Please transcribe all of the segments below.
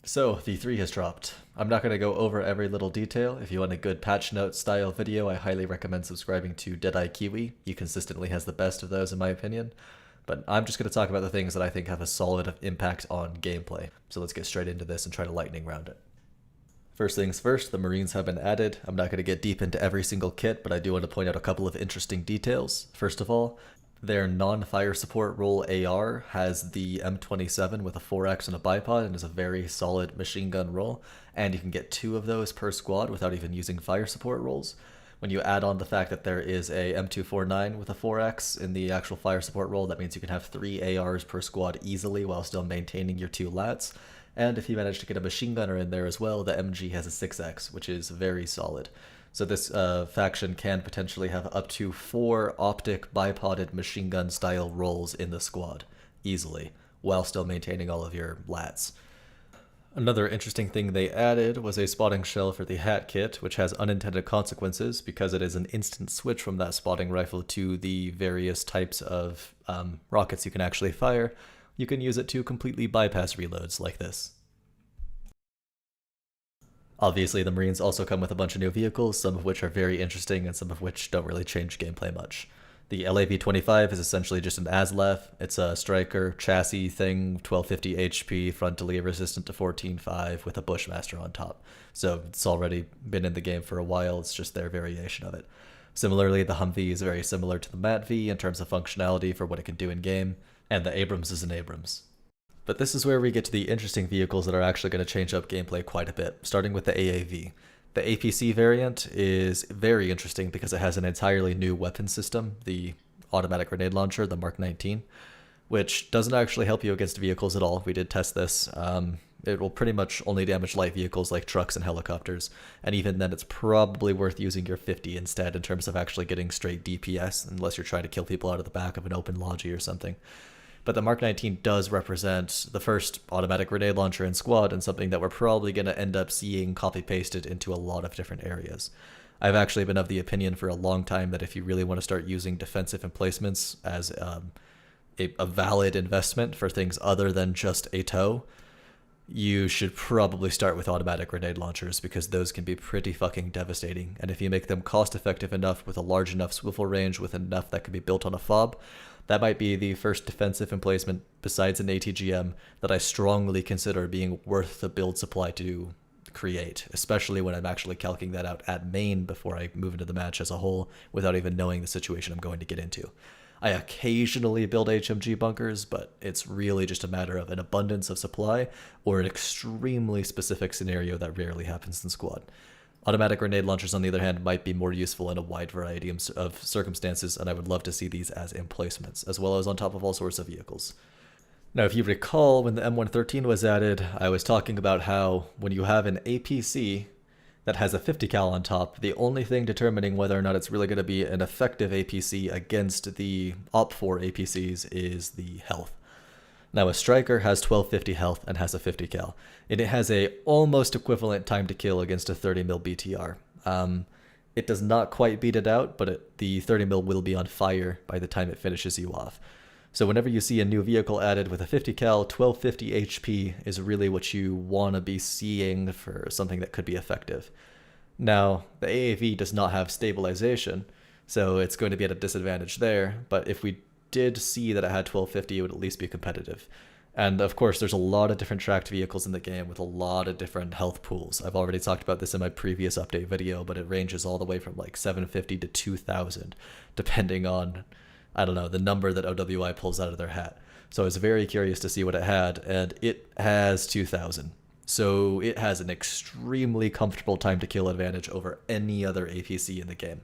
So, V3 has dropped. I'm not going to go over every little detail. If you want a good patch note style video, I highly recommend subscribing to DeadEyeKiwi. He consistently has the best of those in my opinion. But I'm just going to talk about the things that I think have a solid impact on gameplay. So let's get straight into this and try to lightning round it. First things first, the Marines have been added. I'm not going to get deep into every single kit, but I do want to point out a couple of interesting details. First of all, their non-fire support role AR has the M27 with a 4X and a bipod and is a very solid machine gun role, and you can get 2 of those per squad without even using fire support roles. When you add on the fact that there is a M249 with a 4X in the actual fire support role, that means you can have 3 ARs per squad easily while still maintaining your 2 lats. And if you manage to get a machine gunner in there as well, the MG has a 6X, which is very solid. So this faction can potentially have up to 4 optic bipoded machine gun style roles in the squad, easily, while still maintaining all of your lats. Another interesting thing they added was a spotting shell for the hat kit, which has unintended consequences because it is an instant switch from that spotting rifle to the various types of rockets you can actually fire. You can use it to completely bypass reloads like this. Obviously, the Marines also come with a bunch of new vehicles, some of which are very interesting and some of which don't really change gameplay much. The LAV-25 is essentially just an ASLEF. It's a striker chassis thing, 1250 HP, frontally resistant to 14.5 with a Bushmaster on top. So it's already been in the game for a while, it's just their variation of it. Similarly, the Humvee is very similar to the MATV in terms of functionality for what it can do in game, and the Abrams is an Abrams. But this is where we get to the interesting vehicles that are actually going to change up gameplay quite a bit, starting with the AAV. The APC variant is very interesting because it has an entirely new weapon system, the automatic grenade launcher, the Mark 19, which doesn't actually help you against vehicles at all. We did test this. It will pretty much only damage light vehicles like trucks and helicopters, and even then it's probably worth using your 50 instead in terms of actually getting straight DPS, unless you're trying to kill people out of the back of an open logi or something. But the Mark 19 does represent the first automatic grenade launcher in squad and something that we're probably going to end up seeing copy-pasted into a lot of different areas. I've actually been of the opinion for a long time that if you really want to start using defensive emplacements as a valid investment for things other than just a tow, you should probably start with automatic grenade launchers because those can be pretty fucking devastating. And if you make them cost effective enough with a large enough swivel range with enough that can be built on a fob, that might be the first defensive emplacement besides an ATGM that I strongly consider being worth the build supply to create, especially when I'm actually calculating that out at main before I move into the match as a whole without even knowing the situation I'm going to get into. I occasionally build HMG bunkers, but it's really just a matter of an abundance of supply or an extremely specific scenario that rarely happens in squad. Automatic grenade launchers, on the other hand, might be more useful in a wide variety of circumstances, and I would love to see these as emplacements, as well as on top of all sorts of vehicles. Now, if you recall, when the M113 was added, I was talking about how when you have an APC that has a 50 cal on top, the only thing determining whether or not it's really going to be an effective APC against the OP4 APCs is the health. Now, a striker has 1250 health and has a 50 cal, and it has a almost equivalent time to kill against a 30 mil BTR. It does not quite beat it out, but the 30 mil will be on fire by the time it finishes you off. So whenever you see a new vehicle added with a 50 cal, 1250 HP is really what you want to be seeing for something that could be effective. Now, the AAV does not have stabilization, so it's going to be at a disadvantage there, but if we did see that it had 1250, it would at least be competitive. And of course, there's a lot of different tracked vehicles in the game with a lot of different health pools. I've already talked about this in my previous update video, but it ranges all the way from like 750 to 2000, depending on, I don't know, the number that OWI pulls out of their hat. So I was very curious to see what it had, and it has 2000. So it has an extremely comfortable time to kill advantage over any other APC in the game.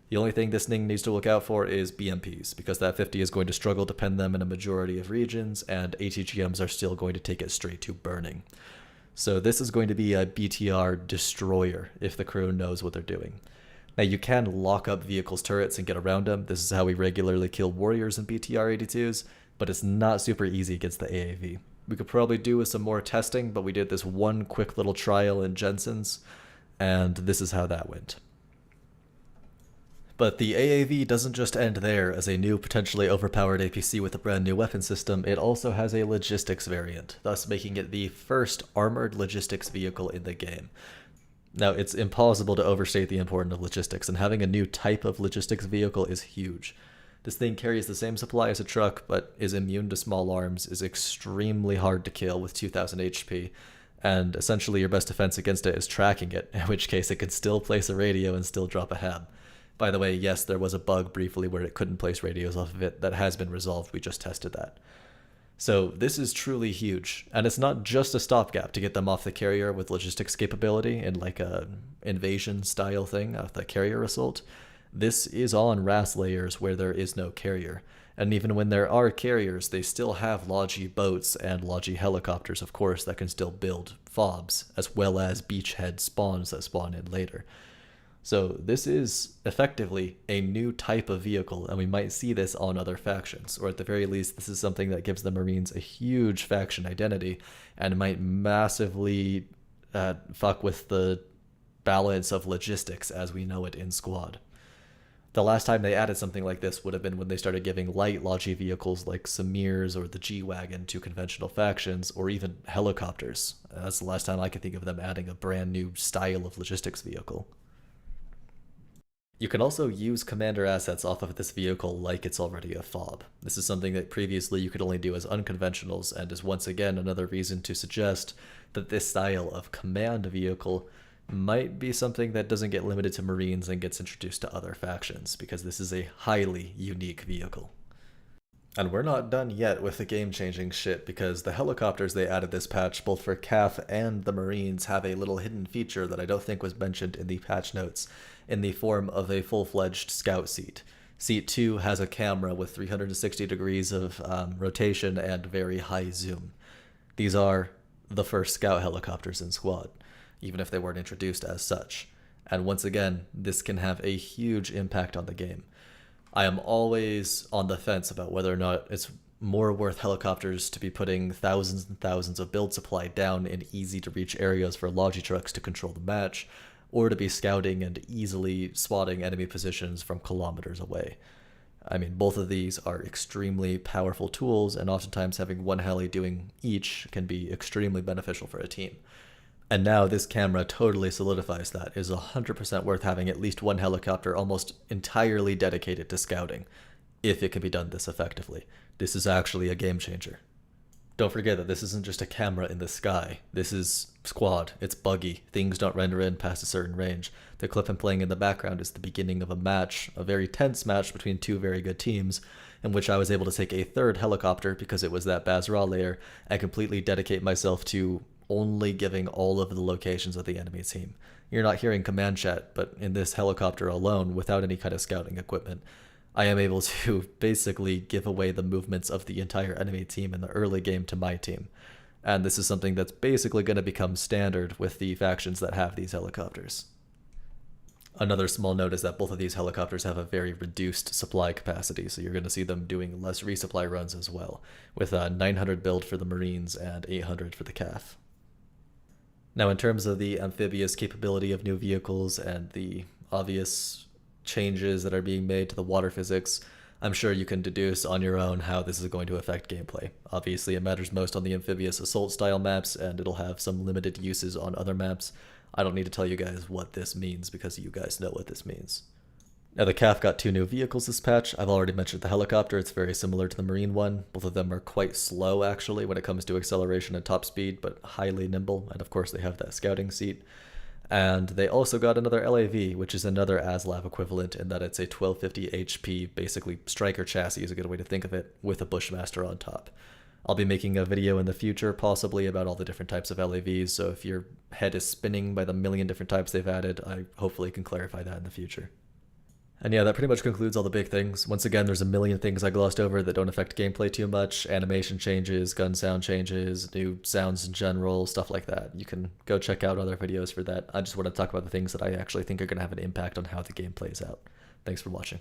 The only thing this thing needs to look out for is BMPs, because that 50 is going to struggle to pen them in a majority of regions, and ATGMs are still going to take it straight to burning. So this is going to be a BTR destroyer if the crew knows what they're doing. Now you can lock up vehicles' turrets and get around them. This is how we regularly kill warriors in BTR 82s, but it's not super easy against the AAV. We could probably do with some more testing, but we did this one quick little trial in Jensen's, and this is how that went. But the AAV doesn't just end there as a new, potentially overpowered APC with a brand new weapon system, it also has a logistics variant, thus making it the first armored logistics vehicle in the game. Now, it's impossible to overstate the importance of logistics, and having a new type of logistics vehicle is huge. This thing carries the same supply as a truck, but is immune to small arms, is extremely hard to kill with 2000 HP, and essentially your best defense against it is tracking it, in which case it can still place a radio and still drop a HAB. By the way, yes, there was a bug briefly where it couldn't place radios off of it. That has been resolved. We just tested that. So this is truly huge. And it's not just a stopgap to get them off the carrier with logistics capability in like a invasion style thing of the carrier assault. This is on RAS layers where there is no carrier. And even when there are carriers, they still have Logi boats and Logi helicopters, of course, that can still build FOBs, as well as beachhead spawns that spawn in later. So this is effectively a new type of vehicle, and we might see this on other factions, or at the very least, this is something that gives the Marines a huge faction identity, and might massively fuck with the balance of logistics as we know it in Squad. The last time they added something like this would have been when they started giving light Logi vehicles like Samirs or the G-Wagon to conventional factions, or even helicopters. That's the last time I can think of them adding a brand new style of logistics vehicle. You can also use commander assets off of this vehicle like it's already a FOB. This is something that previously you could only do as unconventionals, and is once again another reason to suggest that this style of command vehicle might be something that doesn't get limited to Marines and gets introduced to other factions, because this is a highly unique vehicle. And we're not done yet with the game-changing shit, because the helicopters they added this patch, both for CAF and the Marines, have a little hidden feature that I don't think was mentioned in the patch notes, in the form of a full-fledged scout seat. Seat 2 has a camera with 360 degrees of rotation and very high zoom. These are the first scout helicopters in Squad, even if they weren't introduced as such. And once again, this can have a huge impact on the game. I am always on the fence about whether or not it's more worth helicopters to be putting thousands and thousands of build supply down in easy-to-reach areas for Logi trucks to control the match, or to be scouting and easily spotting enemy positions from kilometers away. I mean, both of these are extremely powerful tools, and oftentimes having one heli doing each can be extremely beneficial for a team. And now this camera totally solidifies that. It is 100% worth having at least one helicopter almost entirely dedicated to scouting, if it can be done this effectively. This is actually a game changer. Don't forget that this isn't just a camera in the sky. This is Squad. It's buggy. Things don't render in past a certain range. The clip I'm playing in the background is the beginning of a match, a very tense match between two very good teams, in which I was able to take a third helicopter, because it was that Basra layer, and completely dedicate myself to only giving all of the locations of the enemy team. You're not hearing command chat, but in this helicopter alone, without any kind of scouting equipment, I am able to basically give away the movements of the entire enemy team in the early game to my team. And this is something that's basically going to become standard with the factions that have these helicopters. Another small note is that both of these helicopters have a very reduced supply capacity, so you're going to see them doing less resupply runs as well, with 900 build for the Marines and 800 for the CAF. Now, in terms of the amphibious capability of new vehicles and the obvious changes that are being made to the water physics, I'm sure you can deduce on your own how this is going to affect gameplay. Obviously, it matters most on the amphibious assault style maps, and it'll have some limited uses on other maps. I don't need to tell you guys what this means, because you guys know what this means. Now, the CAF got 2 new vehicles this patch. I've already mentioned the helicopter. It's very similar to the Marine one. Both of them are quite slow, actually, when it comes to acceleration and top speed, but highly nimble. And of course, they have that scouting seat. And they also got another LAV, which is another ASLAV equivalent, in that it's a 1250 HP, basically striker chassis is a good way to think of it, with a Bushmaster on top. I'll be making a video in the future, possibly, about all the different types of LAVs, so if your head is spinning by the million different types they've added, I hopefully can clarify that in the future. And yeah, that pretty much concludes all the big things. Once again, there's a million things I glossed over that don't affect gameplay too much. Animation changes, gun sound changes, new sounds in general, stuff like that. You can go check out other videos for that. I just want to talk about the things that I actually think are going to have an impact on how the game plays out. Thanks for watching.